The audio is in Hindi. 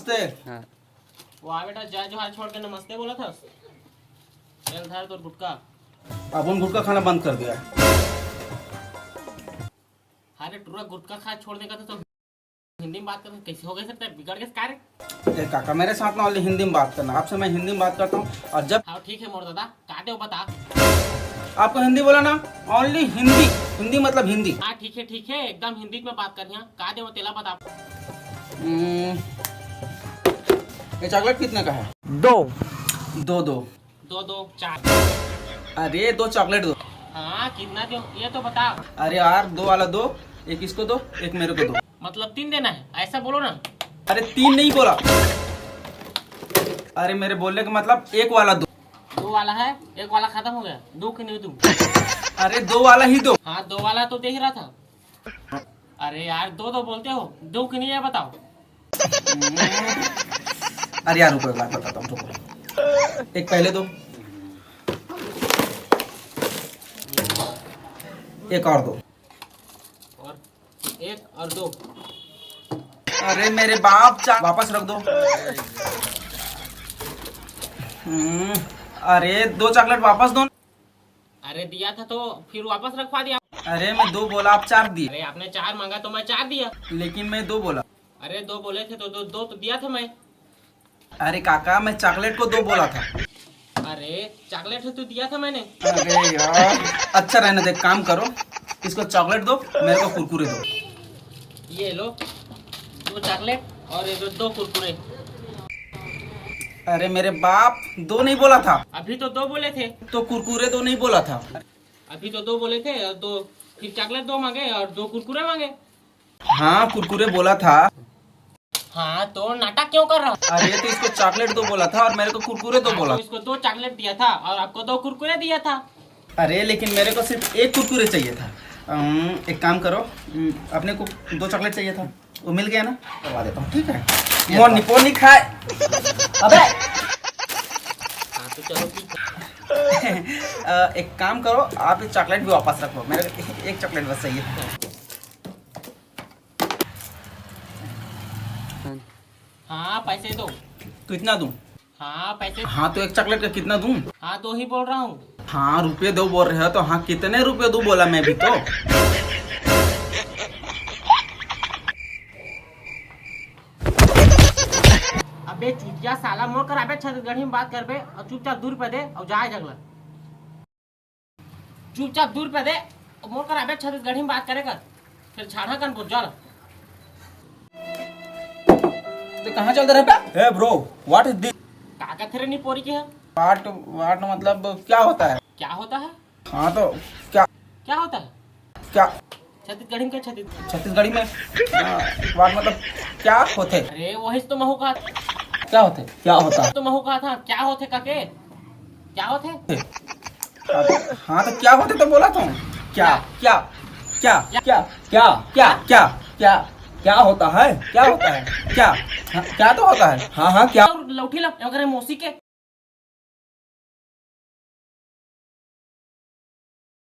नमस्ते। हाँ। वाह बेटा, जय जोहार छोड़ के नमस्ते बोला था। चल धर तो गुटका। अपन गुटखा खाना बंद कर दिया है। अरे टूरा गुटखा खा छोड़ने का तो हिंदी में बात करना कैसे हो गए सकता है, बिगड़ गए कार्य। ए काका, मेरे साथ ना ओनली हिंदी में बात करना। आपसे मैं हिंदी में बात करता हूँ, और जब हाँ ठीक है मोर दादा, काटे हो बता। आपको हिंदी बोला ना, ओनली हिंदी। हिंदी मतलब हिंदी। हाँ ठीक है एकदम हिंदी में बात करनी है। काटे हो तेला बता। ये चॉकलेट कितने का है? दो। दो। दो दो चार। अरे 2 चॉकलेट दो। हाँ कितना दो ये तो बता। अरे यार 2 वाला दो, एक इसको दो, एक मेरे को दो। मतलब 3 देना है, ऐसा बोलो ना। अरे 3 नहीं बोला। अरे मेरे बोलने का मतलब 1 वाला दो। 2 वाला है, 1 वाला खत्म हो गया। 2 की नहीं तुम। अरे 2 वाला ही दो। हाँ 2 वाला तो देख रहा था। अरे यार 2 बोलते हो, 2 की नहीं है बताओ। अरे यार रुको, एक बात बताता हूँ, रुको। एक पहले दो, एक और दो, और 1 और 2। अरे मेरे बाप, वापस रख दो। अरे 2 चॉकलेट वापस दो। अरे दिया था तो फिर वापस रखवा दिया। अरे मैं 2 बोला, आप 4 दिए। अरे आपने 4 मांगा तो मैं 4 दिया। लेकिन मैं 2 बोला। अरे 2 बोले थे तो 2 तो दिया था मैं। अरे काका, मैं चॉकलेट को 2 बोला था। अरे चॉकलेट तो दिया था मैंने। अरे यार, अच्छा रहने दे, काम करो, इसको चॉकलेट दो, मेरे को कुरकुरे दो। ये लो 2 चॉकलेट और ये 2 कुरकुरे। अरे मेरे बाप, 2 नहीं बोला था। अभी तो 2 बोले थे। तो कुरकुरे 2 नहीं बोला था। अभी तो 2 बोले थे और 2 फिर चॉकलेट 2 मांगे और 2 कुरकुरे मांगे। हाँ कुरकुरे बोला था। हाँ तो नाटक क्यों कर रहा? अरे तो इसको चॉकलेट 2 बोला था और मेरे को कुरकुरे 2 बोला। तो इसको 2 चॉकलेट दिया था और आपको 2 कुरकुरे दिया था। अरे लेकिन मेरे को सिर्फ 1 कुरकुरे चाहिए था। एक काम करो, अपने को 2 चॉकलेट चाहिए था, वो मिल गया ना, करवा देता हूँ, ठीक है। मोनी खाए। अबे हाँ तो चलो ठीक है। एक काम करो, आप इस चॉकलेट भी वापस रखो, मेरे को 1 चॉकलेट बस चाहिए। हाँ पैसे दो। कितना दूं? हाँ पैसे। हाँ तो 1 चॉकलेट का कितना दूं? हाँ 2 ही बोल रहा हूँ। हाँ रुपये 2 बोल रहे हो तो हाँ कितने रुपये दूं बोला मैं भी तो। अबे चूतिया साला, मोड़ कर अबे छत्तीसगढ़ी में बात कर बे और चुपचाप दूर पे दे और जाए जगला। चुपचाप दूर पे दे और मोड़ कर अबे छत्तीसगढ़ी में बात करेगा फिर छाड़ा कन बोल जा। तो कहाँ चल रहे पे? Hey bro, what is this? कागज थे नहीं पोरी के है। वाट मतलब क्या होता है? क्या होता है? हाँ तो क्या क्या होता है? क्या छत्तीसगढ़ी में क्या छत्तीसगढ़ी में वाट मतलब क्या होते? अरे वही तो महू कहा। क्या होते? क्या होता? तो महू कहा था क्या होते काके, क्या होते? हाँ तो क्या होते तो बोला था। क्या क्या क्या क्या क्या क्या क्या क्या क्या होता है? क्या होता है? क्या हाँ, क्या तो होता है? हाँ हाँ क्या? लौठी लग अगर मौसी के